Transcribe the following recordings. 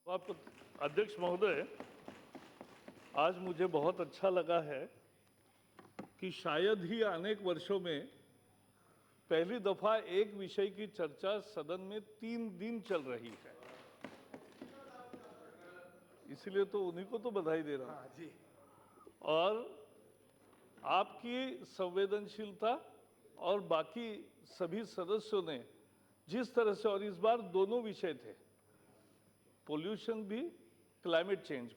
आप अध्यक्ष महोदय, आज मुझे बहुत अच्छा लगा है कि शायद ही अनेक वर्षों में पहली दफा एक विषय की चर्चा सदन में 3 दिन चल रही है। इसलिए तो उन्हीं को तो बधाई दे रहा हूं। जी। और आपकी संवेदनशीलता और बाकी सभी सदस्यों ने जिस तरह से, और इस बार दोनों विषय थे, पोल्यूशन भी, क्लाइमेट चेंज भी,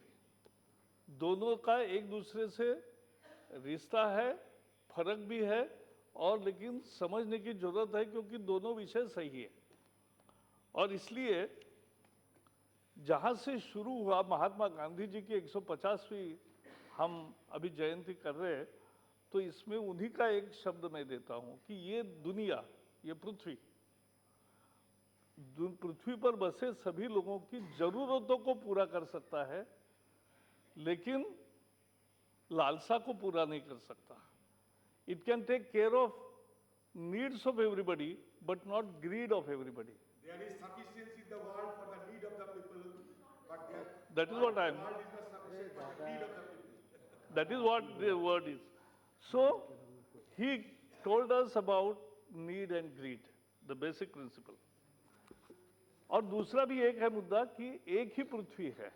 दोनों का एक दूसरे से रिश्ता है, फर्क भी है, और लेकिन समझने की जरूरत है क्योंकि दोनों विषय सही है। और इसलिए जहां से शुरू हुआ, महात्मा गांधी जी की 150वीं हम अभी जयंती कर रहे हैं, तो इसमें उन्हीं का एक शब्द मैं देता हूं कि ये दुनिया, ये पृथ्वी पर बसे सभी लोगों की जरूरतों को पूरा कर सकता है, लेकिन लालसा को पूरा नहीं कर सकता। It can take care of needs of everybody but not greed of everybody. There is sufficiency in the world for the need of the people, but That is what I am. the world is not sufficient for the need of the people. That is what the word is. So he told us about need and greed, the basic principle. और दूसरा भी एक है मुद्दा कि एक ही पृथ्वी है,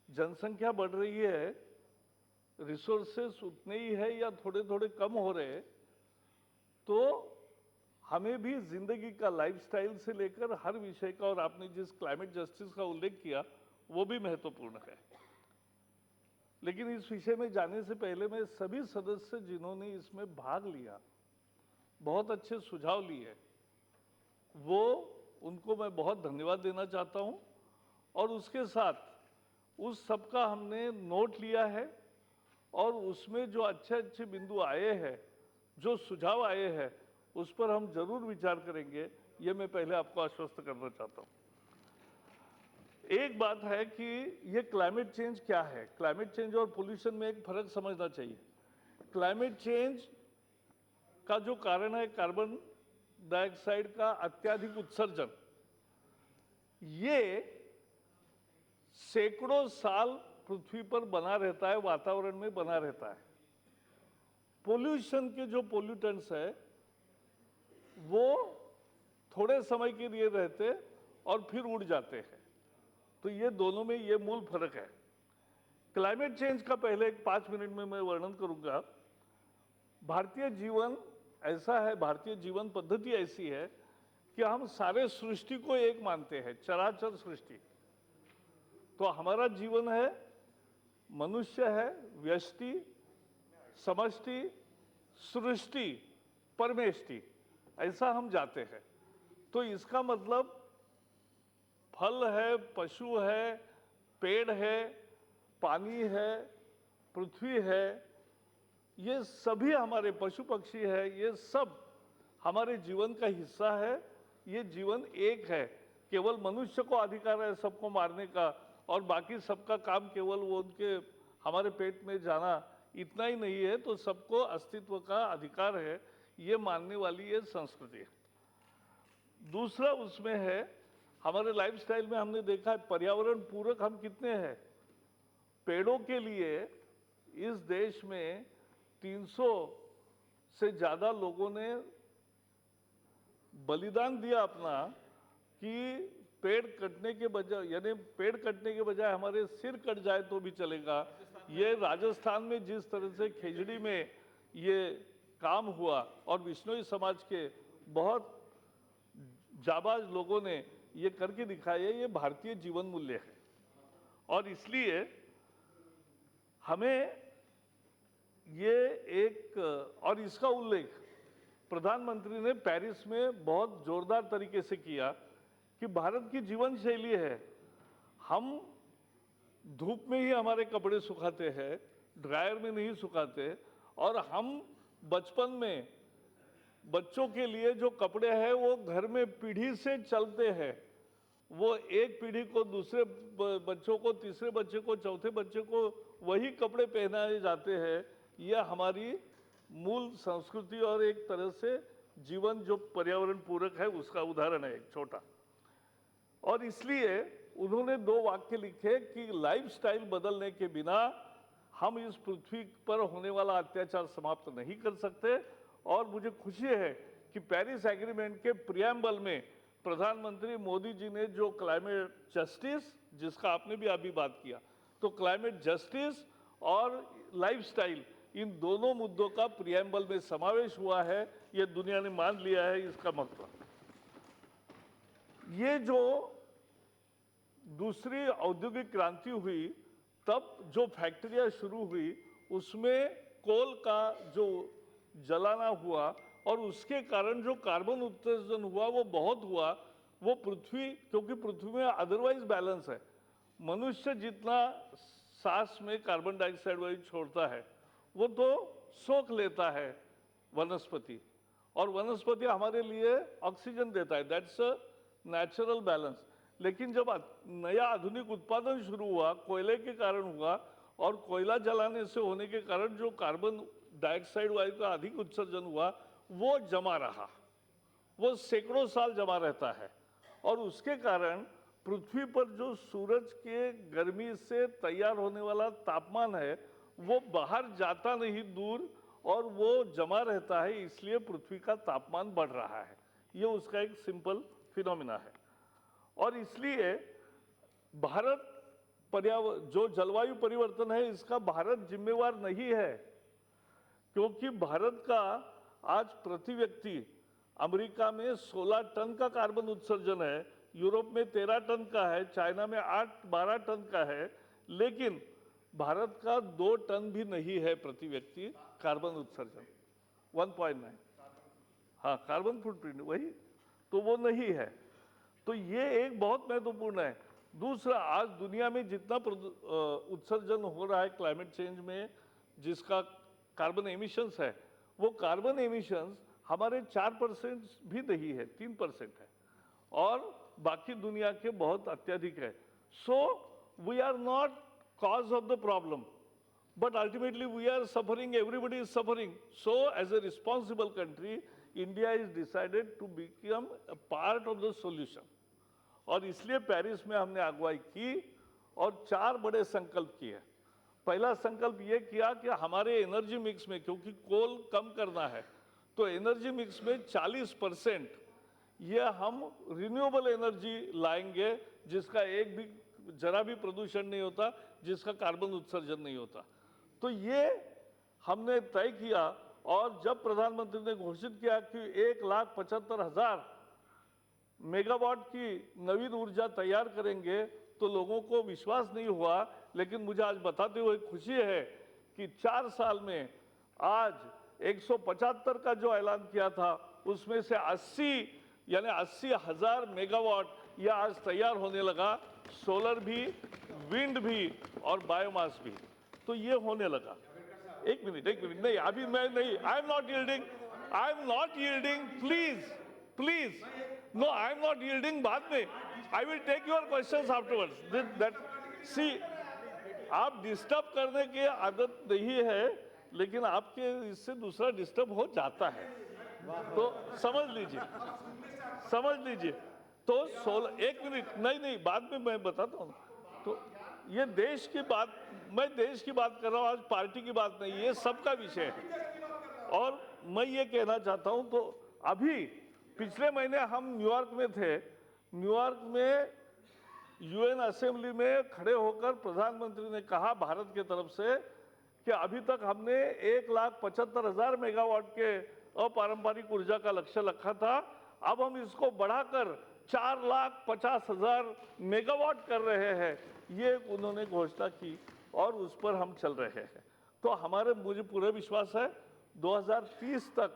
जनसंख्या बढ़ रही है, रिसोर्सेस उतने ही है या थोड़े थोड़े कम हो रहे, तो हमें भी जिंदगी का, लाइफस्टाइल से लेकर हर विषय का, और आपने जिस क्लाइमेट जस्टिस का उल्लेख किया वो भी महत्वपूर्ण है। लेकिन इस विषय में जाने से पहले मैं सभी सदस्य जिन्होंने इसमें भाग लिया, बहुत अच्छे सुझाव लिए, वो उनको मैं बहुत धन्यवाद देना चाहता हूं। और उसके साथ उस सबका हमने नोट लिया है, और उसमें जो अच्छे अच्छे बिंदु आए हैं, जो सुझाव आए हैं, उस पर हम जरूर विचार करेंगे, ये मैं पहले आपको आश्वस्त करना चाहता हूं। एक बात है कि ये क्लाइमेट चेंज क्या है, क्लाइमेट चेंज और पोल्यूशन में एक फर्क समझना चाहिए। क्लाइमेट चेंज का जो कारण है कार्बन डाइऑक्साइड का अत्यधिक उत्सर्जन, ये सैकड़ों साल पृथ्वी पर बना रहता है, वातावरण में बना रहता है। पोल्यूशन के जो पोल्यूटेंट्स है वो थोड़े समय के लिए रहते और फिर उड़ जाते हैं। तो ये दोनों में ये मूल फर्क है। क्लाइमेट चेंज का पहले 5 मिनट में मैं वर्णन करूंगा। भारतीय जीवन ऐसा है, भारतीय जीवन पद्धति ऐसी है कि हम सारे सृष्टि को एक मानते हैं, चराचर सृष्टि। तो हमारा जीवन है, मनुष्य है, व्यष्टि, समष्टि, सृष्टि, परमेष्टि, ऐसा हम जाते हैं। तो इसका मतलब फल है, पशु है, पेड़ है, पानी है, पृथ्वी है, ये सभी हमारे, पशु पक्षी है, ये सब हमारे जीवन का हिस्सा है। ये जीवन एक है, केवल मनुष्य को अधिकार है सबको मारने का, और बाकी सबका काम केवल वो उनके हमारे पेट में जाना, इतना ही नहीं है। तो सबको अस्तित्व का अधिकार है, ये मानने वाली ये संस्कृति है। दूसरा उसमें है, हमारे लाइफस्टाइल में हमने देखा है पर्यावरण पूरक हम कितने हैं। पेड़ों के लिए इस देश में 300 से ज्यादा लोगों ने बलिदान दिया अपना, कि पेड़ कटने के बजाय, यानी पेड़ कटने के बजाय हमारे सिर कट जाए तो भी चलेगा। ये राजस्थान में जिस तरह से खेजड़ी में ये काम हुआ, और विश्नोई समाज के बहुत जाबाज लोगों ने ये करके दिखाया, ये भारतीय जीवन मूल्य है। और इसलिए हमें ये एक, और इसका उल्लेख प्रधानमंत्री ने पेरिस में बहुत जोरदार तरीके से किया कि भारत की जीवन शैली है, हम धूप में ही हमारे कपड़े सुखाते हैं, ड्रायर में नहीं सुखाते, और हम बचपन में बच्चों के लिए जो कपड़े हैं वो घर में पीढ़ी से चलते हैं, वो एक पीढ़ी को दूसरे बच्चों को, तीसरे बच्चे को, चौथे बच्चे को वही कपड़े पहनाए जाते हैं। यह हमारी मूल संस्कृति और एक तरह से जीवन जो पर्यावरण पूरक है उसका उदाहरण है एक छोटा। और इसलिए उन्होंने 2 वाक्य लिखे कि लाइफस्टाइल बदलने के बिना हम इस पृथ्वी पर होने वाला अत्याचार समाप्त नहीं कर सकते। और मुझे खुशी है कि पेरिस एग्रीमेंट के प्रियम्बल में प्रधानमंत्री मोदी जी ने जो क्लाइमेट जस्टिस, जिसका आपने भी अभी बात किया, तो क्लाइमेट जस्टिस और लाइफस्टाइल, इन दोनों मुद्दों का प्रियम्बल में समावेश हुआ है। ये दुनिया ने मान लिया है इसका मतलब। ये जो दूसरी औद्योगिक क्रांति हुई, तब जो फैक्ट्रियां शुरू हुई उसमें कोल का जो जलाना हुआ और उसके कारण जो कार्बन उत्सर्जन हुआ वो बहुत हुआ। वो पृथ्वी, क्योंकि पृथ्वी में अदरवाइज बैलेंस है, मनुष्य जितना सांस में कार्बन डाइऑक्साइड वायु छोड़ता है वो तो सोख लेता है वनस्पति, और वनस्पति हमारे लिए ऑक्सीजन देता है, दैट्स अ नेचुरल बैलेंस। लेकिन जब नया आधुनिक उत्पादन शुरू हुआ, कोयले के कारण हुआ, और कोयला जलाने से होने के कारण जो कार्बन डाइऑक्साइड वायु का अधिक उत्सर्जन हुआ वो जमा रहा, वो सैकड़ों साल जमा रहता है। और उसके कारण पृथ्वी पर जो सूरज के गर्मी से तैयार होने वाला तापमान है वो बाहर जाता नहीं दूर, और वो जमा रहता है, इसलिए पृथ्वी का तापमान बढ़ रहा है। ये उसका एक सिंपल फिनोमिना है। और इसलिए भारत पर्यावरण, जो जलवायु परिवर्तन है इसका भारत जिम्मेवार नहीं है, क्योंकि भारत का आज प्रति व्यक्ति अमेरिका में 16 टन का कार्बन उत्सर्जन है, यूरोप में 13 टन का है, चाइना में 8-12 टन का है, लेकिन भारत का 2 टन भी नहीं है प्रति व्यक्ति कार्बन उत्सर्जन, 1.9। हाँ, कार्बन फुटप्रिंट वही तो वो नहीं है। तो ये एक बहुत महत्वपूर्ण है। दूसरा, आज दुनिया में जितना उत्सर्जन हो रहा है क्लाइमेट चेंज में, जिसका कार्बन एमिशंस है, वो कार्बन एमिशंस हमारे 4% भी नहीं है, 3% है, और बाकी दुनिया के बहुत अत्यधिक है। So we are not cause of the problem, but ultimately we are suffering, everybody is suffering. So as a responsible country, India is decided to become a part of the solution. और इसलिए Paris में हमने अगुवाई की और 4 बड़े संकल्प किए। पहला संकल्प ये किया कि हमारे एनर्जी मिक्स में, क्योंकि कोल कम करना है, तो एनर्जी मिक्स में 40% ये हम रिन्यूएबल एनर्जी लाएंगे, जिसका एक भी जरा भी प्रदूषण नहीं होता, जिसका कार्बन उत्सर्जन नहीं होता। तो ये हमने तय किया, और जब प्रधानमंत्री ने घोषित किया कि 1,75,000 मेगावाट की नवीन ऊर्जा तैयार करेंगे, तो लोगों को विश्वास नहीं हुआ। लेकिन मुझे आज बताते हुए खुशी है कि 4 साल में आज 175 का जो ऐलान किया था उसमें से 80,000 मेगावाट यह आज तैयार होने लगा, सोलर भी, विंड भी और बायोमास भी। तो ये होने लगा। एक मिनट नहीं, अभी मैं नहीं, I am not yielding, please no, I am not yielding. बाद में I will take your questions afterwards. That see, आप डिस्टर्ब करने की आदत नहीं है, लेकिन आपके इससे दूसरा डिस्टर्ब हो जाता है, तो समझ लीजिए। तो 16, एक मिनट, नहीं, बाद में मैं बताता हूँ। तो ये देश की बात, मैं देश की बात कर रहा हूँ, आज पार्टी की बात नहीं, ये सबका विषय है। और मैं ये कहना चाहता हूँ, तो अभी पिछले महीने हम न्यूयॉर्क में थे। न्यूयॉर्क में यूएन असेंबली में खड़े होकर प्रधानमंत्री ने कहा भारत की तरफ से कि अभी तक हमने 1,75,000 मेगावाट के अपारंपरिक ऊर्जा का लक्ष्य रखा था, अब हम इसको बढ़ाकर 4,50,000 मेगावाट कर रहे हैं। ये उन्होंने घोषणा की और उस पर हम चल रहे हैं। तो मुझे पूरा विश्वास है 2030 तक,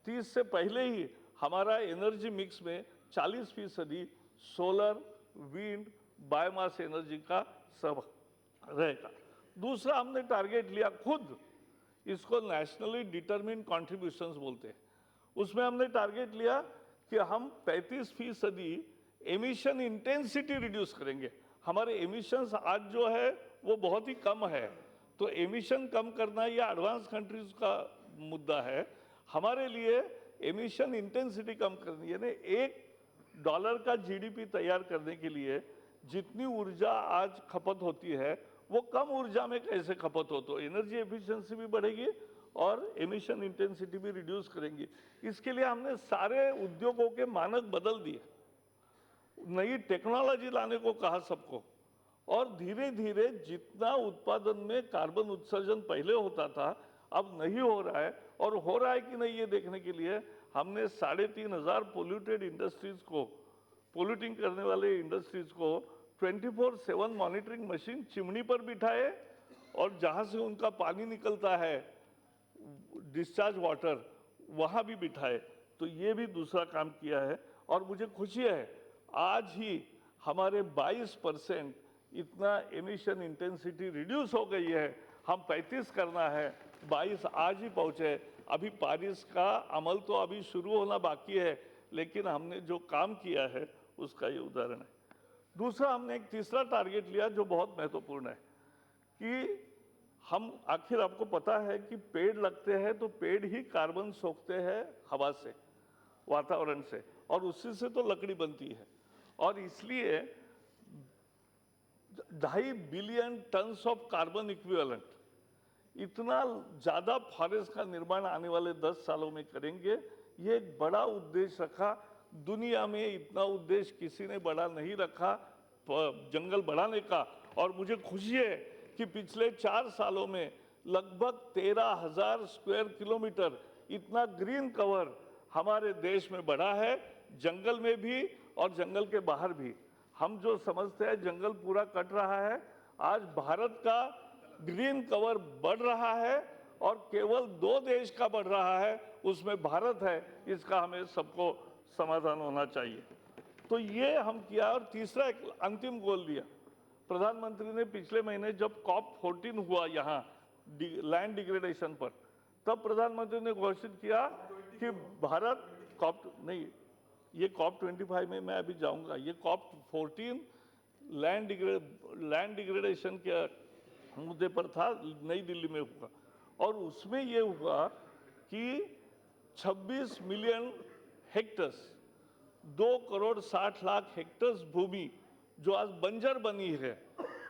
30 से पहले ही हमारा एनर्जी मिक्स में 40% सोलर, विंड, बायोमास एनर्जी का सब रहेगा। दूसरा, हमने टारगेट लिया खुद, इसको नेशनली डिटरमिन्ड कॉन्ट्रीब्यूशंस बोलते हैं। उसमें हमने टारगेट लिया कि हम 35% एमिशन इंटेंसिटी रिड्यूस करेंगे। हमारे एमिशंस आज जो है वो बहुत ही कम है, तो एमिशन कम करना ये एडवांस कंट्रीज का मुद्दा है। हमारे लिए एमिशन इंटेंसिटी कम करनी है। $1 का जीडीपी तैयार करने के लिए जितनी ऊर्जा आज खपत होती है वो कम ऊर्जा में कैसे खपत हो, तो एनर्जी एफिशिएंसी भी बढ़ेगी और एमिशन इंटेंसिटी भी रिड्यूस करेंगी। इसके लिए हमने सारे उद्योगों के मानक बदल दिए, नई टेक्नोलॉजी लाने को कहा सबको, और धीरे धीरे जितना उत्पादन में कार्बन उत्सर्जन पहले होता था अब नहीं हो रहा है, और हो रहा है कि नहीं ये देखने के लिए हमने 3,500 पोल्यूटेड इंडस्ट्रीज को, पोल्यूटिंग करने वाले इंडस्ट्रीज को 24/7 मॉनिटरिंग मशीन चिमनी पर बिठाए, और जहां से उनका पानी निकलता है डिस्चार्ज वाटर वहां भी बिठाए। तो ये भी दूसरा काम किया है, और मुझे खुशी है आज ही हमारे 22% इतना एमिशन इंटेंसिटी रिड्यूस हो गई है। हम 35 करना है, 22 आज ही पहुंचे। अभी पेरिस का अमल तो अभी शुरू होना बाकी है, लेकिन हमने जो काम किया है उसका ये उदाहरण है। दूसरा, हमने एक तीसरा टारगेट लिया जो बहुत महत्वपूर्ण है कि हम, आखिर आपको पता है कि पेड़ लगते हैं तो पेड़ ही कार्बन सोखते हैं हवा से, वातावरण से, और उसी से तो लकड़ी बनती है। और इसलिए 2.5 billion tons of carbon equivalent, इतना ज्यादा फॉरेस्ट का निर्माण आने वाले 10 सालों में करेंगे। ये एक बड़ा उद्देश्य रखा, दुनिया में इतना उद्देश्य किसी ने बड़ा नहीं रखा जंगल बढ़ाने का। और मुझे खुशी है कि पिछले 4 सालों में लगभग 13,000 स्क्वायर किलोमीटर इतना ग्रीन कवर हमारे देश में बढ़ा है, जंगल में भी और जंगल के बाहर भी। हम जो समझते हैं जंगल पूरा कट रहा है, आज भारत का ग्रीन कवर बढ़ रहा है, और केवल 2 देश का बढ़ रहा है, उसमें भारत है। इसका हमें सबको समाधान होना चाहिए। तो ये हम किया। और तीसरा एक अंतिम गोल लिया, प्रधानमंत्री ने पिछले महीने जब COP14 हुआ यहाँ लैंड डिग्रेडेशन पर, तब प्रधानमंत्री ने घोषित किया कि भारत ये COP25 में मैं अभी जाऊंगा, ये COP14 लैंड डिग्रेडेशन के मुद्दे पर था, नई दिल्ली में हुआ, और उसमें ये हुआ कि 26 मिलियन हेक्टर्स, 2,60,00,000 हेक्टर्स भूमि जो आज बंजर बनी है,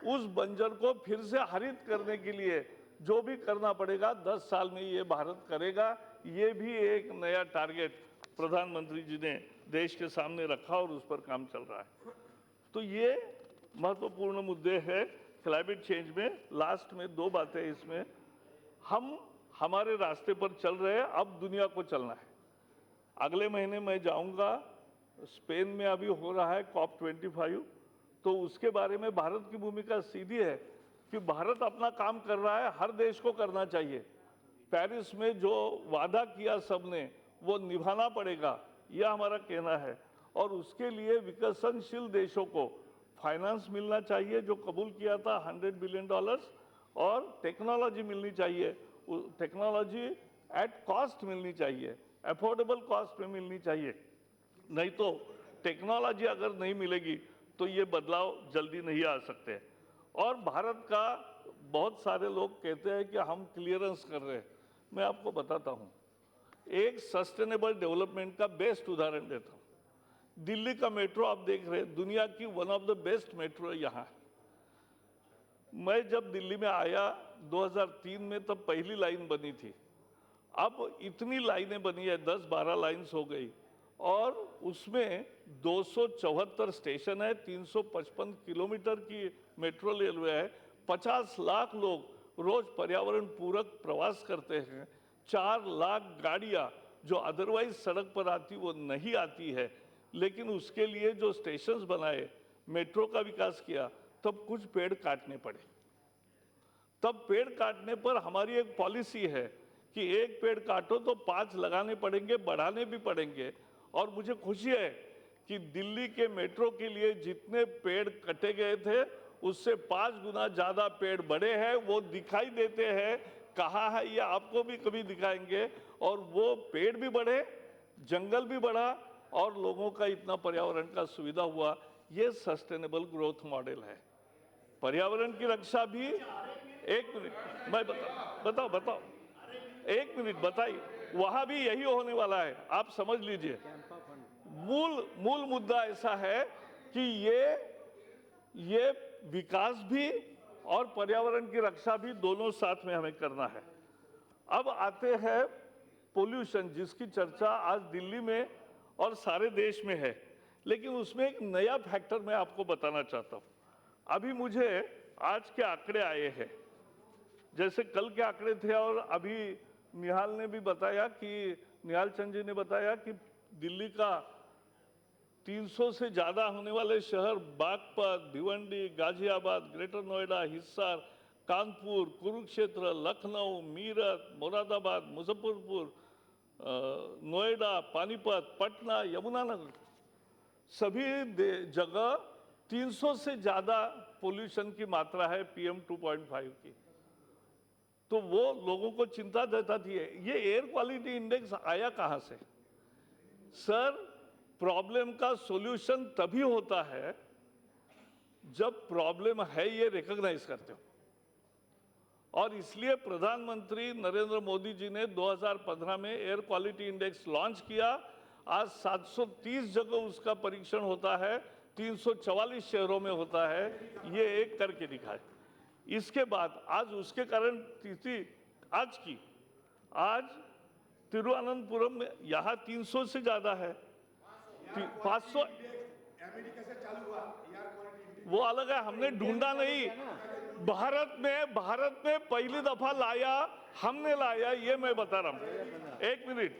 उस बंजर को फिर से हरित करने के लिए जो भी करना पड़ेगा 10 साल में ये भारत करेगा। ये भी एक नया टारगेट प्रधानमंत्री जी ने देश के सामने रखा और उस पर काम चल रहा है। तो ये महत्वपूर्ण मुद्दे हैं क्लाइमेट चेंज में। लास्ट में 2 बातें इसमें, हम हमारे रास्ते पर चल रहे हैं, अब दुनिया को चलना है। अगले महीने मैं जाऊंगा, स्पेन में अभी हो रहा है COP25, तो उसके बारे में भारत की भूमिका सीधी है कि भारत अपना काम कर रहा है, हर देश को करना चाहिए। पेरिस में जो वादा किया सबने वो निभाना पड़ेगा, यह हमारा कहना है। और उसके लिए विकसनशील देशों को फाइनेंस मिलना चाहिए, जो कबूल किया था $100 बिलियन, और टेक्नोलॉजी मिलनी चाहिए, टेक्नोलॉजी एट कॉस्ट मिलनी चाहिए, अफोर्डेबल कॉस्ट में मिलनी चाहिए। नहीं तो टेक्नोलॉजी अगर नहीं मिलेगी तो ये बदलाव जल्दी नहीं आ सकते। और भारत का बहुत सारे लोग कहते हैं कि हम क्लियरेंस कर रहे हैं। मैं आपको बताता हूँ, एक सस्टेनेबल डेवलपमेंट का बेस्ट उदाहरण देता हूँ। दिल्ली का मेट्रो आप देख रहे हैं, दुनिया की one of the best metro यहाँ। मैं जब दिल्ली में आया 2003 में, तब पहली लाइन बनी थी। अब इतनी लाइनें बनी है, 10-12 लाइन्स हो गई, और उसमें 274 स्टेशन है, 355 किलोमीटर की मेट्रो रेलवे है, 50 लाख लोग रोज पर्यावरण पूरक प्रवास करते हैं, 4 लाख गाड़ियां जो अदरवाइज सड़क पर आती वो नहीं आती है। लेकिन उसके लिए जो स्टेशंस बनाए, मेट्रो का विकास किया, तब कुछ पेड़ काटने पड़े। तब पेड़ काटने पर हमारी एक पॉलिसी है कि एक पेड़ काटो तो 5 लगाने पड़ेंगे, बढ़ाने भी पड़ेंगे। और मुझे खुशी है कि दिल्ली के मेट्रो के लिए जितने पेड़ कटे गए थे उससे 5 गुना ज्यादा पेड़ बढ़े हैं, वो दिखाई देते हैं। कहाँ है ये आपको भी कभी दिखाएंगे। और वो पेड़ भी बढ़े, जंगल भी बढ़ा, और लोगों का इतना पर्यावरण का सुविधा हुआ। ये सस्टेनेबल ग्रोथ मॉडल है। पर्यावरण की रक्षा भी, एक मिनट मैं बताओ 1 मिनट बताइए, वहां भी यही होने वाला है, आप समझ लीजिए। मूल मुद्दा ऐसा है कि ये ये विकास भी और पर्यावरण की रक्षा भी दोनों साथ में हमें करना है। अब आते हैं पोल्यूशन, जिसकी चर्चा आज दिल्ली में और सारे देश में है, लेकिन उसमें एक नया फैक्टर मैं आपको बताना चाहता हूं। अभी मुझे आज के आंकड़े आए हैं, जैसे कल के आंकड़े थे, और अभी निहाल चंद जी ने बताया कि दिल्ली का 300 से ज्यादा होने वाले शहर बागपत, भिवंडी, गाजियाबाद, ग्रेटर नोएडा, हिसार, कानपुर, कुरुक्षेत्र, लखनऊ, मीरठ, मुरादाबाद, मुजफ्फरपुर, नोएडा, पानीपत, पटना, यमुनानगर, सभी जगह 300 से ज्यादा पोल्यूशन की मात्रा है PM 2.5 की। तो वो लोगों को चिंता जताती है। ये एयर क्वालिटी इंडेक्स आया कहां से? सर, प्रॉब्लम का सॉल्यूशन तभी होता है जब प्रॉब्लम है ये रिकॉग्नाइज करते हो, और इसलिए प्रधानमंत्री नरेंद्र मोदी जी ने 2015 में एयर क्वालिटी इंडेक्स लॉन्च किया। आज 730 जगह उसका परीक्षण होता है, 344 शहरों में होता है, ये एक करके दिखाए। इसके बाद आज उसके कारण तिथि आज तिरुवनंतपुरम में यहाँ 300 से ज्यादा है, 500। अमेरिका से चालू हुआ एयर क्वालिटी। वो अलग है, हमने ढूंढा नहीं। भारत में पहली दफा लाया, हमने लाया, ये मैं बता रहा हूं। एक मिनट,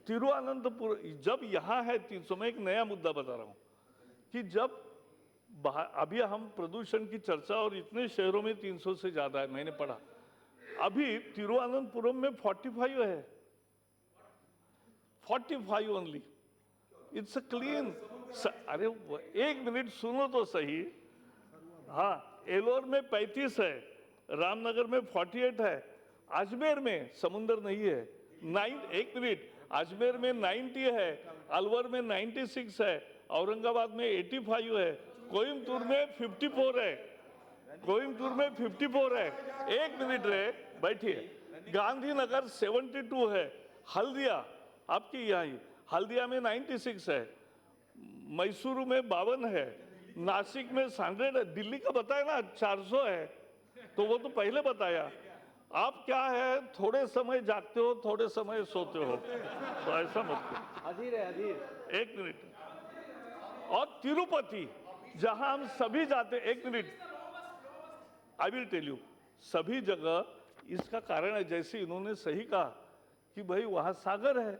तिरुवनंतपुरम जब यहाँ है 300 में, एक नया मुद्दा बता रहा हूं कि जब अभी हम प्रदूषण की चर्चा, और इतने शहरों में 300 से ज्यादा है, मैंने पढ़ा। अभी तिरुवनंतपुरम में 45 है, 45 ओनली। It's a clean. अरे एक मिनट सुनो तो सही। हाँ, एलोर में 35 है, रामनगर में 48 है, अजमेर में समुंदर नहीं है, एक मिनट, अजमेर में 90 है, अलवर में 96 है, औरंगाबाद में 85 है, कोयम्बतूर में 54 है, एक मिनट रे, बैठिए, गांधीनगर 72 है, हल्दिया आपकी यहाँ ही, हल्दिया में 96 है, मैसूरू में 52 है, नासिक में 100 है, दिल्ली का बताया ना 400 है, तो वो तो पहले बताया। आप क्या है, थोड़े समय जागते हो, थोड़े समय सोते हो, तो ऐसा मत करो। अधीर है, अधीर। एक मिनट, और तिरुपति जहां हम सभी जाते, एक minute, I will tell you, सभी जगह इसका कारण है, जैसे इन्होंने सही कहा कि भाई वहां सागर है,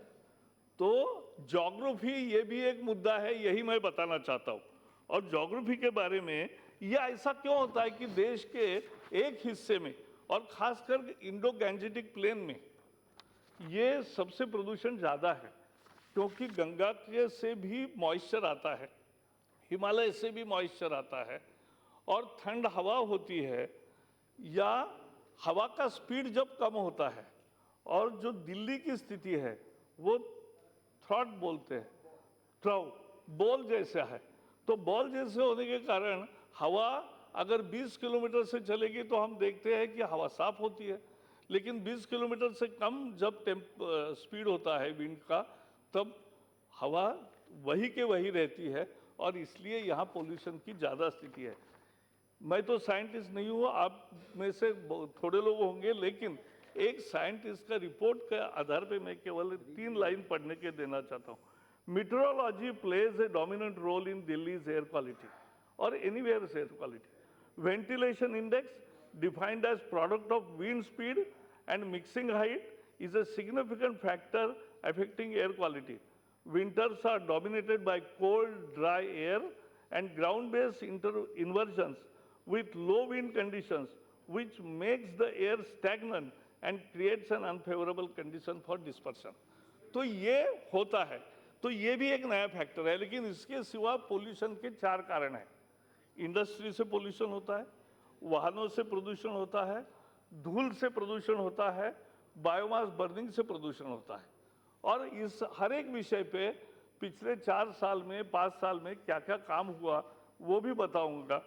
तो ज्योग्राफी ये भी एक मुद्दा है, यही मैं बताना चाहता हूं। और ज्योग्राफी के बारे में, ये ऐसा क्यों होता है कि देश के एक हिस्से में, और खासकर इंडो गैंजेटिक प्लेन में, ये सबसे प्रदूषण ज्यादा है, क्योंकि गंगा के से भी मॉइस्चर आता है, हिमालय से भी मॉइस्चर आता है, और ठंड हवा होती है, या हवा का स्पीड जब कम होता है, और जो दिल्ली की स्थिति है वो थ्रॉट बोलते हैं, बॉल जैसा है, तो बॉल जैसे होने के कारण हवा अगर 20 किलोमीटर से चलेगी तो हम देखते हैं कि हवा साफ होती है, लेकिन 20 किलोमीटर से कम जब स्पीड होता है विंड का, तब हवा वही के वही रहती है, और इसलिए यहाँ पोल्यूशन की ज़्यादा स्थिति है। मैं तो साइंटिस्ट नहीं हूँ, आप में से थोड़े लोग होंगे, लेकिन एक साइंटिस्ट का रिपोर्ट के आधार पे मैं केवल 3 लाइन पढ़ने के देना चाहता हूँ। Meteorology plays a dominant role in Delhi's air quality or anywhere's air quality. Ventilation index, defined as product of wind speed and mixing height, is a significant factor affecting air quality. Winters are dominated by cold, dry air and ground-based inversions with low wind conditions, which makes the air stagnant and creates an unfavorable condition for dispersion. तो ये होता है, तो ये भी एक नया factor है, लेकिन इसके सिवा पोल्यूशन के 4 कारण हैं। इंडस्ट्री से पोल्यूशन होता है, वाहनों से प्रदूषण होता है, धूल से प्रदूषण होता है, बायोमास बर्निंग से प्रदूषण होता है। और इस हर एक विषय पे पिछले 4 साल में, 5 साल में क्या क्या काम हुआ वो भी बताऊंगा,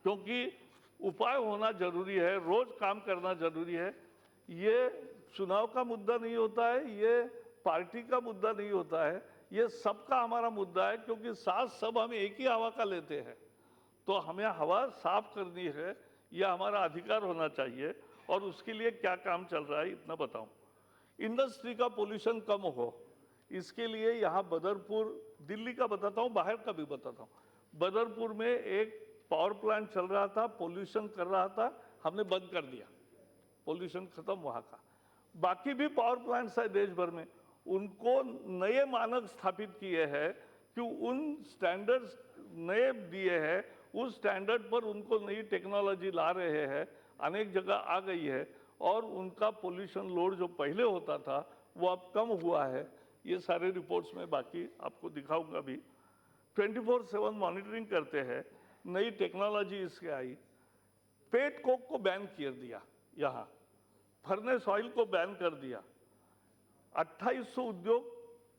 क्योंकि उपाय होना जरूरी है, रोज काम करना जरूरी है। ये चुनाव का मुद्दा नहीं होता है, ये पार्टी का मुद्दा नहीं होता है, ये सबका हमारा मुद्दा है, क्योंकि सांस सब हम एक ही हवा का लेते हैं। तो हमें हवा साफ करनी है, यह हमारा अधिकार होना चाहिए। और उसके लिए क्या काम चल रहा है इतना बताऊं। इंडस्ट्री का पोल्यूशन कम हो, इसके लिए यहाँ बदरपुर, दिल्ली का बताता हूँ, बाहर का भी बताता हूँ। बदरपुर में एक पावर प्लांट चल रहा था, पोल्यूशन कर रहा था, हमने बंद कर दिया, पोल्यूशन खत्म वहाँ का। बाकी भी पावर प्लांट्स है देश भर में, उनको नए मानक स्थापित किए हैं कि उन स्टैंडर्ड्स नए दिए हैं, उस स्टैंडर्ड पर उनको नई टेक्नोलॉजी ला रहे हैं, अनेक जगह आ गई है, और उनका पोल्यूशन लोड जो पहले होता था वो अब कम हुआ है। ये सारे रिपोर्ट्स में बाकी आपको दिखाऊंगा भी। 24/7 मॉनिटरिंग करते हैं, नई टेक्नोलॉजी इसके आई। पेट कोक को बैन कर दिया, यहाँ फर्नेस ऑयल को बैन कर दिया। 2800 उद्योग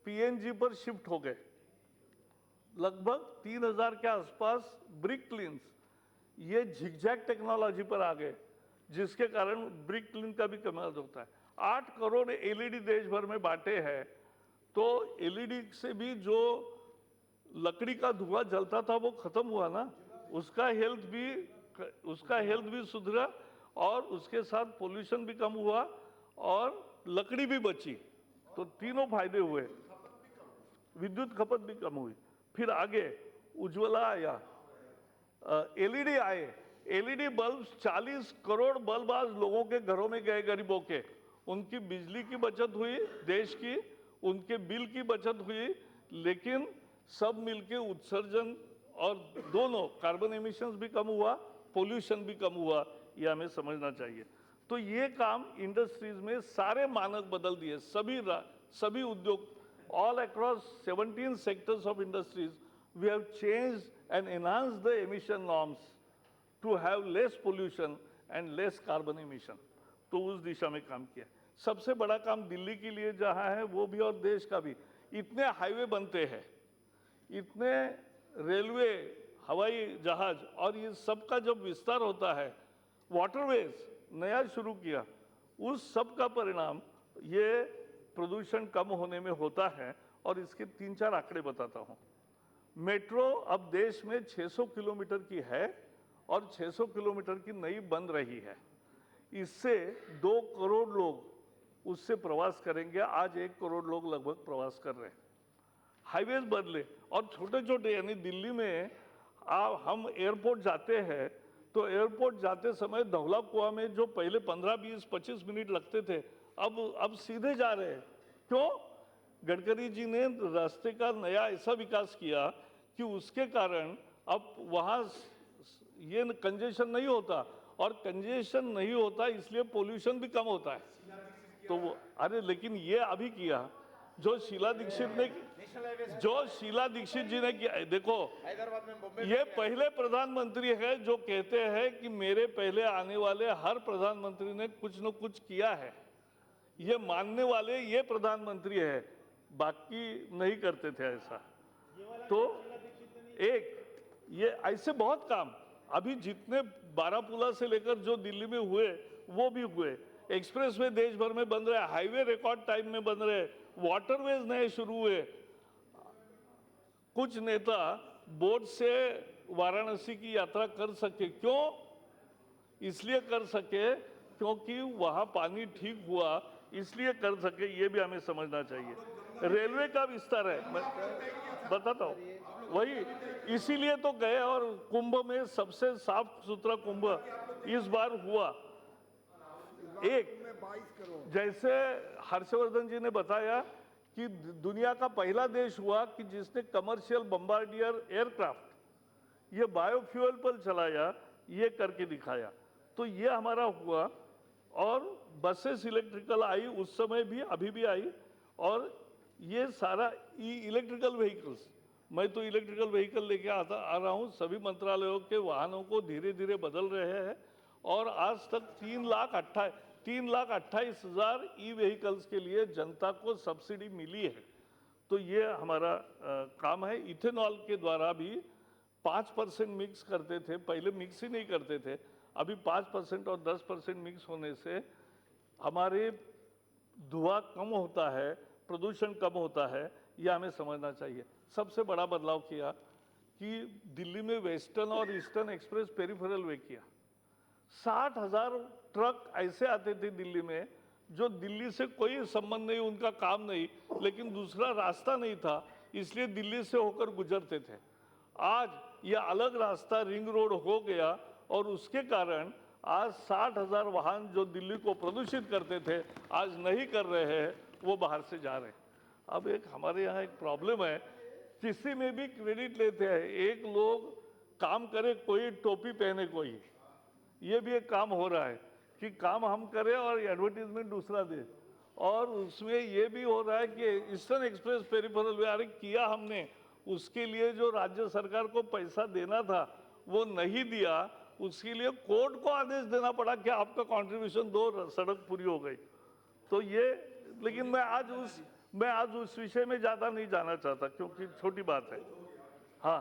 पीएनजी पर शिफ्ट हो गए। लगभग 3000 के आसपास ब्रिक क्लीन्स ये झिगजैग टेक्नोलॉजी पर आ गए, जिसके कारण ब्रिक क्लीन का भी कमाल होता है। 8 करोड़ एलईडी देश भर में बांटे हैं, तो एलईडी से भी जो लकड़ी का धुआं जलता था वो खत्म हुआ ना, उसका हेल्थ भी सुधरा, और उसके साथ पोल्यूशन भी कम हुआ और लकड़ी भी बची, तो तीनों फायदे हुए। विद्युत खपत भी कम हुई। फिर आगे उज्ज्वला आया, एलईडी आए। एलईडी बल्ब 40 करोड़ बल्ब आज लोगों के घरों में गए, गरीबों के, उनकी बिजली की बचत हुई, देश की उनके बिल की बचत हुई, लेकिन सब मिलके उत्सर्जन और दोनों कार्बन एमिशंस भी कम हुआ, पोल्यूशन भी कम हुआ, ये हमें समझना चाहिए। तो ये काम इंडस्ट्रीज में सारे मानक बदल दिए, सभी उद्योग, all across 17 sectors of industries, we have changed and enhanced the emission norms to have less pollution and less carbon emission. तो उस दिशा में काम किया। सबसे बड़ा काम दिल्ली के लिए जहाँ है वो भी और देश का भी, इतने हाईवे बनते हैं, इतने रेलवे, हवाई जहाज, और ये सब का जब विस्तार होता है, वाटरवेज नया शुरू किया, उस सब का परिणाम ये प्रदूषण कम होने में होता है। और इसके 3-4 आंकड़े बताता हूँ। मेट्रो अब देश में 600 किलोमीटर की है और 600 किलोमीटर की नई बन रही है। इससे 2 करोड़ लोग उससे प्रवास करेंगे, आज 1 करोड़ लोग लगभग प्रवास कर रहे हैं। हाईवेज बदले, और छोटे छोटे, यानी दिल्ली में हम एयरपोर्ट जाते हैं तो एयरपोर्ट जाते समय धौला कुआं में जो पहले 15, 20, 25 मिनट लगते थे, अब सीधे जा रहे हैं। क्यों? गडकरी जी ने रास्ते का नया ऐसा विकास किया कि उसके कारण अब वहाँ ये कंजेशन नहीं होता, और कंजेशन नहीं होता इसलिए पोल्यूशन भी कम होता है। तो वो, अरे लेकिन ये अभी किया जो शीला दीक्षित जी ने किया। देखो, ये पहले प्रधानमंत्री है जो कहते हैं कि मेरे पहले आने वाले हर प्रधानमंत्री ने कुछ न कुछ किया है, ये मानने वाले ये प्रधानमंत्री है, बाकी नहीं करते थे ऐसा। तो एक ये ऐसे बहुत काम अभी जितने बारापुला से लेकर जो दिल्ली में हुए वो भी हुए, एक्सप्रेसवे देश भर में बन रहे, हाईवे रिकॉर्ड टाइम में बन रहे, वाटरवेज नए शुरू हुए। कुछ नेता बोट से वाराणसी की यात्रा कर सके, क्यों? इसलिए कर सके क्योंकि वहां पानी ठीक हुआ, इसलिए कर सके, ये भी हमें समझना चाहिए। रेलवे का विस्तार है, मैं बताता हूँ, वही इसीलिए तो गए, और कुंभ में सबसे साफ सुथरा कुंभ इस बार हुआ। एक जैसे हर्षवर्धन जी ने बताया कि दुनिया का पहला देश हुआ कि जिसने कमर्शियल बम्बार्डियर एयरक्राफ्ट ये बायोफ्यूल पर चलाया, ये करके दिखाया। तो ये हमारा हुआ, और बसेस इलेक्ट्रिकल आई उस समय भी, अभी भी आई, और ये सारा इलेक्ट्रिकल व्हीकल्स, मैं तो इलेक्ट्रिकल व्हीकल लेके आ रहा हूँ, सभी मंत्रालयों के वाहनों को धीरे धीरे बदल रहे हैं, और आज तक 3,28,000 ई व्हीकल्स के लिए जनता को सब्सिडी मिली है। तो ये हमारा काम है। इथेनॉल के द्वारा भी 5% मिक्स करते थे, पहले मिक्स ही नहीं करते थे, अभी 5% और 10% मिक्स होने से हमारे धुआं कम होता है, प्रदूषण कम होता है, यह हमें समझना चाहिए। सबसे बड़ा बदलाव किया कि दिल्ली में वेस्टर्न और ईस्टर्न एक्सप्रेस पेरिफेरल वे किया। 60,000 ट्रक ऐसे आते थे दिल्ली में जो दिल्ली से कोई संबंध नहीं, उनका काम नहीं, लेकिन दूसरा रास्ता नहीं था, इसलिए दिल्ली से होकर गुजरते थे। आज ये अलग रास्ता रिंग रोड हो गया और उसके कारण आज 60,000 वाहन जो दिल्ली को प्रदूषित करते थे आज नहीं कर रहे हैं, वो बाहर से जा रहे हैं। अब एक हमारे यहाँ एक प्रॉब्लम है, किसी में भी क्रेडिट लेते हैं। एक लोग काम करे, कोई टोपी पहने कोई, ये भी एक काम हो रहा है कि काम हम करें और एडवर्टीजमेंट दूसरा दे। और उसमें ये भी हो रहा है कि ईस्टर्न एक्सप्रेस पेरिफेरल वे अरे किया हमने, उसके लिए जो राज्य सरकार को पैसा देना था वो नहीं दिया, उसके लिए कोर्ट को आदेश देना पड़ा कि आपका कंट्रीब्यूशन दो, सड़क पूरी हो गई। तो ये, लेकिन मैं आज उस विषय में ज़्यादा नहीं जाना चाहता क्योंकि छोटी बात है। हाँ,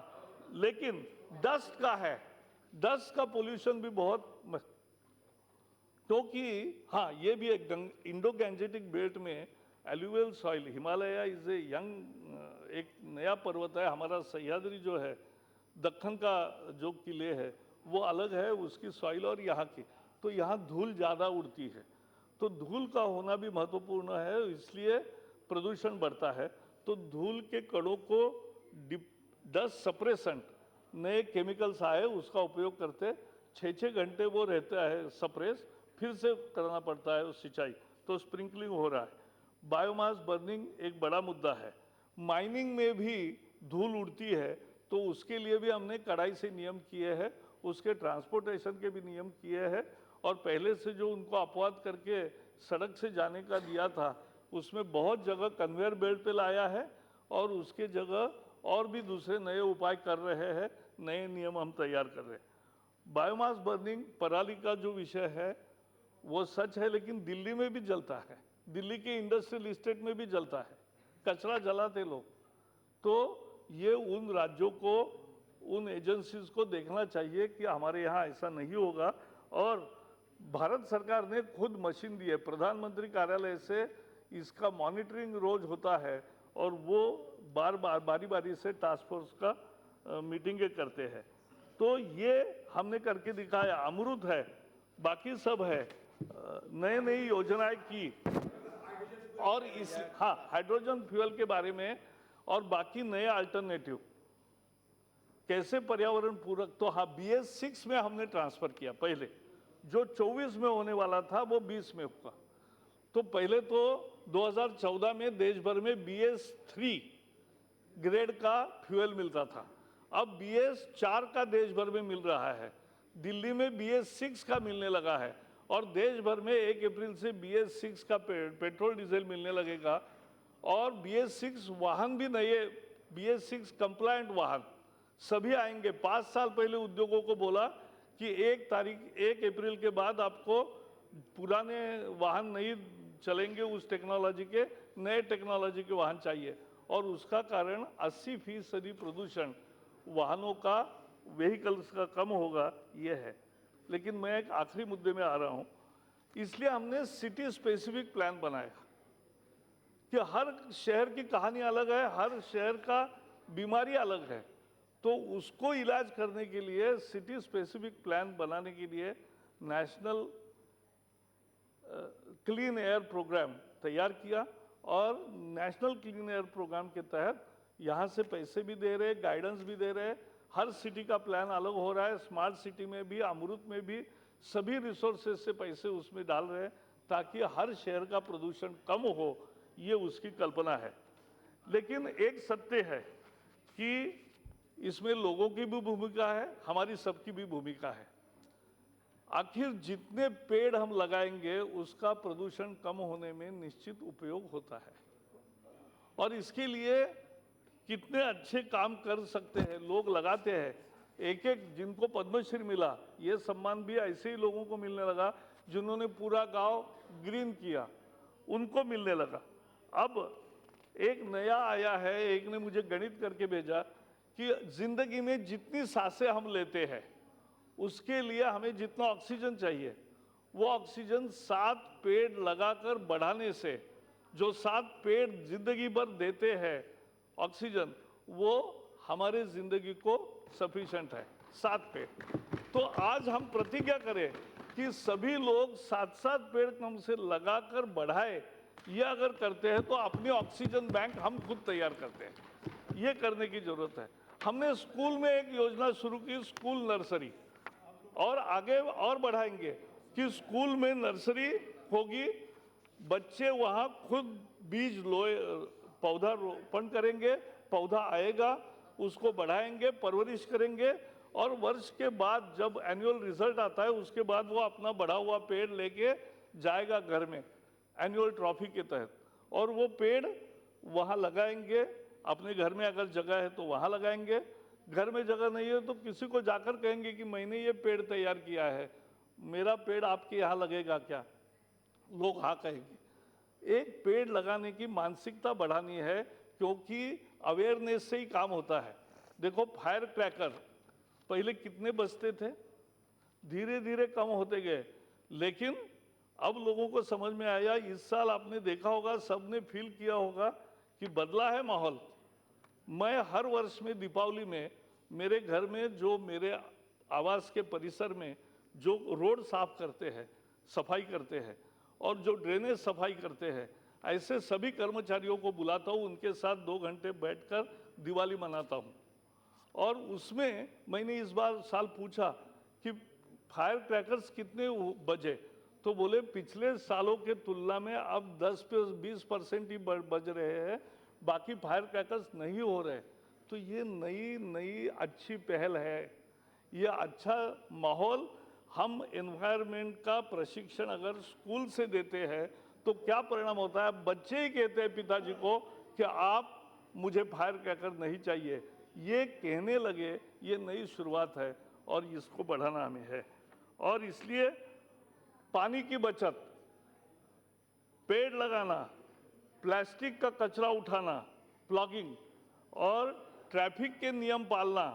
लेकिन डस्ट का है, डस्ट का पोल्यूशन भी बहुत, क्योंकि हाँ ये भी एक इंडो गैंजेटिक बेल्ट में alluvial soil, Himalaya is a young, एक नया पर्वत है हमारा। सह्याद्री जो है, दक्कन का जो किले है वो अलग है उसकी सॉइल और यहाँ की, तो यहाँ धूल ज़्यादा उड़ती है, तो धूल का होना भी महत्वपूर्ण है, इसलिए प्रदूषण बढ़ता है। तो धूल के कणों को डस्ट सप्रेसेंट नए केमिकल्स आए, उसका उपयोग करते 6-6 घंटे वो रहता है सप्रेस, फिर से करना पड़ता है सिंचाई, तो स्प्रिंकलिंग हो रहा है। बायोमास बर्निंग एक बड़ा मुद्दा है। माइनिंग में भी धूल उड़ती है, तो उसके लिए भी हमने कड़ाई से नियम किए हैं, उसके ट्रांसपोर्टेशन के भी नियम किए हैं, और पहले से जो उनको अपवाद करके सड़क से जाने का दिया था उसमें बहुत जगह कन्वेयर बेल्ट पे लाया है, और उसके जगह और भी दूसरे नए उपाय कर रहे हैं, नए नियम हम तैयार कर रहे हैं। बायोमास बर्निंग, पराली का जो विषय है वो सच है, लेकिन दिल्ली में भी जलता है, दिल्ली के इंडस्ट्रियल इस्टेट में भी जलता है, कचरा जलाते लोग। तो ये उन राज्यों को, उन एजेंसीज को देखना चाहिए कि हमारे यहाँ ऐसा नहीं होगा। और भारत सरकार ने खुद मशीन दी है, प्रधानमंत्री कार्यालय से इसका मॉनिटरिंग रोज होता है, और वो बारी बारी से टास्क फोर्स का मीटिंगें करते हैं। तो ये हमने करके दिखाया, अमृत है, बाकी सब है, नई नई योजनाएं की। और इस हाँ, हाइड्रोजन फ्यूल के बारे में और बाकी नए अल्टरनेटिव कैसे पर्यावरण पूरक, तो हाँ BS6 में हमने ट्रांसफर किया। पहले जो 24 में होने वाला था वो 20 में हुआ। तो पहले तो 2014 में देश भर में BS3 ग्रेड का फ्यूल मिलता था, अब BS4 का देश भर में मिल रहा है, दिल्ली में BS6 का मिलने लगा है, और देश भर में 1 अप्रैल से BS6 का पेट्रोल डीजल मिलने लगेगा। और BS6 वाहन भी नए, BS6 कंप्लायंट वाहन सभी आएंगे। 5 साल पहले उद्योगों को बोला कि 1 अप्रैल के बाद आपको पुराने वाहन नहीं चलेंगे, उस टेक्नोलॉजी के, नए टेक्नोलॉजी के वाहन चाहिए, और उसका कारण 80% प्रदूषण वाहनों का, व्हीकल्स का कम होगा, ये है। लेकिन मैं एक आखिरी मुद्दे में आ रहा हूँ, इसलिए हमने सिटी स्पेसिफिक प्लान बनाया कि हर शहर की कहानी अलग है, हर शहर का बीमारी अलग है, तो उसको इलाज करने के लिए सिटी स्पेसिफिक प्लान बनाने के लिए नेशनल क्लीन एयर प्रोग्राम तैयार किया। और नेशनल क्लीन एयर प्रोग्राम के तहत यहाँ से पैसे भी दे रहे, गाइडेंस भी दे रहे, हर सिटी का प्लान अलग हो रहा है। स्मार्ट सिटी में भी, अमृत में भी सभी रिसोर्सेज से पैसे उसमें डाल रहे हैं ताकि हर शहर का प्रदूषण कम हो, ये उसकी कल्पना है। लेकिन एक सत्य है कि इसमें लोगों की भी भूमिका है, हमारी सबकी भी भूमिका है। आखिर जितने पेड़ हम लगाएंगे उसका प्रदूषण कम होने में निश्चित उपयोग होता है, और इसके लिए कितने अच्छे काम कर सकते हैं, लोग लगाते हैं। एक एक जिनको पद्मश्री मिला, ये सम्मान भी ऐसे ही लोगों को मिलने लगा जिन्होंने पूरा गांव ग्रीन किया, उनको मिलने लगा। अब एक नया आया है, एक ने मुझे गणित करके भेजा कि जिंदगी में जितनी सांसें हम लेते हैं उसके लिए हमें जितना ऑक्सीजन चाहिए, वो ऑक्सीजन 7 पेड़ लगाकर बढ़ाने से, जो 7 पेड़ जिंदगी भर देते हैं ऑक्सीजन, वो हमारे जिंदगी को सफिशिएंट है। 7 पेड़। तो आज हम प्रतिज्ञा करें कि सभी लोग 7-7 पेड़ कम से लगाकर बढ़ाए। ये अगर करते हैं तो अपनी ऑक्सीजन बैंक हम खुद तैयार करते हैं। ये करने की जरूरत है। हमने स्कूल में एक योजना शुरू की, स्कूल नर्सरी, और आगे और बढ़ाएंगे कि स्कूल में नर्सरी होगी, बच्चे वहाँ खुद बीज लोए, पौधा रोपण करेंगे, पौधा आएगा, उसको बढ़ाएंगे, परवरिश करेंगे, और वर्ष के बाद जब एनुअल रिजल्ट आता है उसके बाद वो अपना बढ़ा हुआ पेड़ लेके जाएगा घर में एनुअल ट्रॉफी के तहत, और वो पेड़ वहाँ लगाएंगे। अपने घर में अगर जगह है तो वहाँ लगाएंगे, घर में जगह नहीं है तो किसी को जाकर कहेंगे कि मैंने ये पेड़ तैयार किया है, मेरा पेड़ आपके यहाँ लगेगा क्या? लोग हाँ कहेंगे। एक पेड़ लगाने की मानसिकता बढ़ानी है, क्योंकि अवेयरनेस से ही काम होता है। देखो, फायर क्रैकर पहले कितने बजते थे, धीरे धीरे कम होते गए, लेकिन अब लोगों को समझ में आया। इस साल आपने देखा होगा, सबने फील किया होगा कि बदला है माहौल। मैं हर वर्ष में दीपावली में मेरे घर में, जो मेरे आवास के परिसर में जो रोड साफ करते हैं, सफाई करते हैं, और जो ड्रेनेज सफाई करते हैं, ऐसे सभी कर्मचारियों को बुलाता हूँ, उनके साथ 2 घंटे बैठकर दिवाली मनाता हूँ। और उसमें मैंने इस बार साल पूछा कि फायर क्रैकर्स कितने बजे, तो बोले पिछले सालों के तुलना में अब 10-20% ही बज रहे हैं, बाकी फायर क्रैकर्स नहीं हो रहे। तो ये नई अच्छी पहल है, ये अच्छा माहौल। हम एनवायरनमेंट का प्रशिक्षण अगर स्कूल से देते हैं तो क्या परिणाम होता है? बच्चे ही कहते हैं पिताजी को कि आप, मुझे फायर क्रैकर नहीं चाहिए। ये कहने लगे, ये नई शुरुआत है और इसको बढ़ाना हमें है। और इसलिए पानी की बचत, पेड़ लगाना, प्लास्टिक का कचरा उठाना, प्लॉगिंग, और ट्रैफिक के नियम पालना,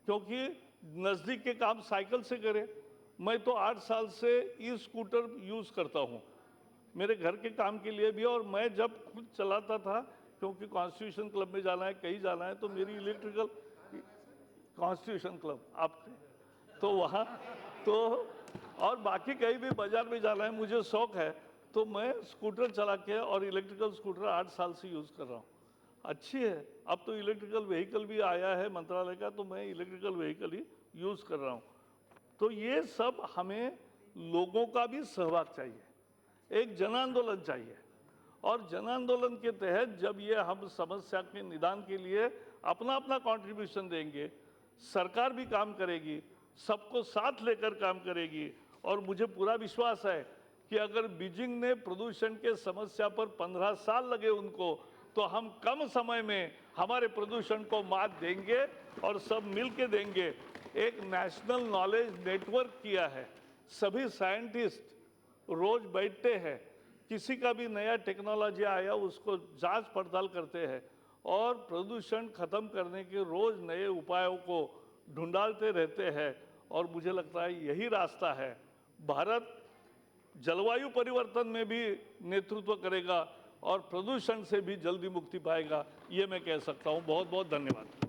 क्योंकि नज़दीक के काम साइकिल से करें। मैं तो 8 साल से ई स्कूटर यूज़ करता हूँ, मेरे घर के काम के लिए भी। और मैं जब खुद चलाता था, क्योंकि कॉन्स्टिट्यूशन क्लब में जाना है, कहीं जाना है, तो मेरी इलेक्ट्रिकल, कॉन्स्टिट्यूशन क्लब आपके, तो वहाँ तो, और बाकी कहीं भी बाजार में जाना है, मुझे शौक है, तो मैं स्कूटर चला के, और इलेक्ट्रिकल स्कूटर 8 साल से यूज़ कर रहा हूँ। अच्छी है। अब तो इलेक्ट्रिकल व्हीकल भी आया है मंत्रालय का, तो मैं इलेक्ट्रिकल व्हीकल ही यूज़ कर रहा हूँ। तो ये सब हमें लोगों का भी सहभाग चाहिए, एक जन आंदोलन चाहिए। और जन आंदोलन के तहत जब ये हम समस्या के निदान के लिए अपना अपना कंट्रीब्यूशन देंगे, सरकार भी काम करेगी, सबको साथ लेकर काम करेगी। और मुझे पूरा विश्वास है कि अगर बीजिंग ने प्रदूषण के समस्या पर 15 साल लगे उनको, तो हम कम समय में हमारे प्रदूषण को मात देंगे, और सब मिल के देंगे। एक नेशनल नॉलेज नेटवर्क किया है, सभी साइंटिस्ट रोज बैठते हैं, किसी का भी नया टेक्नोलॉजी आया उसको जांच पड़ताल करते हैं, और प्रदूषण खत्म करने के रोज नए उपायों को ढूंढाते रहते हैं। और मुझे लगता है यही रास्ता है। भारत जलवायु परिवर्तन में भी नेतृत्व करेगा और प्रदूषण से भी जल्दी मुक्ति पाएगा, ये मैं कह सकता हूँ। बहुत बहुत धन्यवाद।